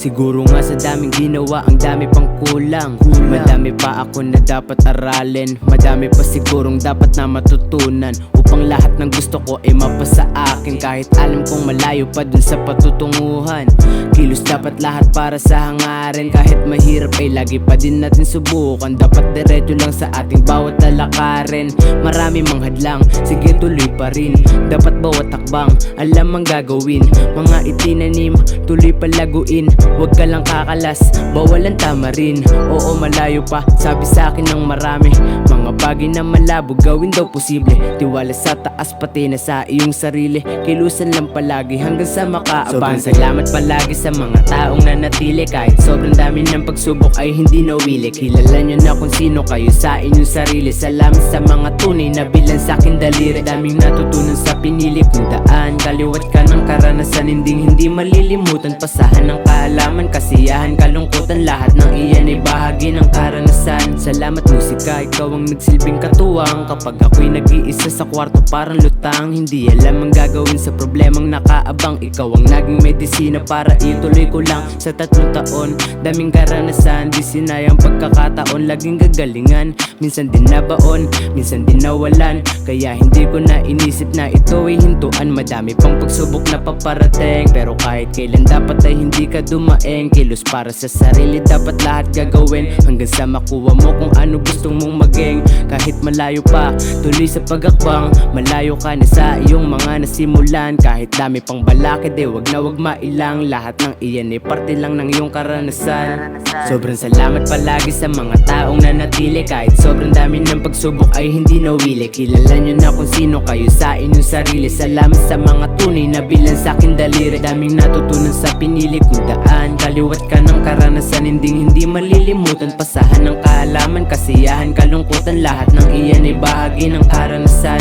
Siguro nga sa daming ginawa, ang dami pang kulang. Madami pa ako na dapat aralin, madami pa sigurong dapat na matutunan, upang lahat ng gusto ko ay mapasa akin. Kahit alam kong malayo pa dun sa patutunguhan, kilos dapat lahat para sa hangarin. Kahit mahirap ay lagi pa din natin subukan, dapat diretso lang sa ating bawat lalakarin. Marami mang hadlang, sige tuloy pa rin, dapat bawat hakbang alam ang gagawin. Mga itinanim, tuloy palaguin, huwag ka lang kakalas, bawalan tama rin. Oo malayo pa, sabi sa akin ng marami, mga bagay na malabo gawin daw posible. Tiwala sa taas pati na sa iyong sarili, kilusan lang palagi hanggang sa makaabang. Salamat palagi sa mga taong nanatili, kahit sobrang dami ng pagsubok ay hindi nawili. Kilala nyo na kung sino kayo sa inyong sarili. Salamat sa mga tunay na bilang sa akin daliri. Daming natutunan sa pinili kong daan, kaliwat ka ng karanasan, hindi malilimutan. Pasahan ng kaalaman, kasiyahan, kalungkutan, lahat ng iyan ay bahagi ng karanasan. Salamat musika, ikaw ang nagsilbing katuwang. Kapag ako'y nag-iisa sa kwarto parang lutang, hindi alam ang gagawin sa problemang nakaabang. Ikaw ang naging medisina para ituloy ko lang sa 3 taon. Daming karanasan, di sinayang pagkakataon, laging gagalingan. Minsan din nabaon, minsan din nawalan, kaya hindi ko na inisip na ito ay hintuan. Madami pang pagsubok na paparating, pero kahit kailan dapat ay hindi ka dumaeng. Kilos para sa sarili, dapat lahat gagawin, hanggang sa makuha mo kung ano gustong mong maging. Kahit malayo pa, tuloy sa pagakbang, malayo ka na sa iyong mga nasimulan. Kahit dami pang balakid, wag na wag mailang, lahat ng iyan ay parte lang ng iyong karanasan. Sobrang salamat palagi sa mga taong nanatili, kahit sobrang dami ng pagsubok ay hindi nawili. Kilala nyo na kung sino kayo sa inyong sarili. Salamat sa mga tunay na bilang sa akin daliri. Daming natutunan sa pinili kong daan, kaliwat ka ng karanasan, hindi malilimutan. Pasahan ng kaalaman, kasiyahan, kalungkutan, lahat ng iyan ay bahagi ng karanasan.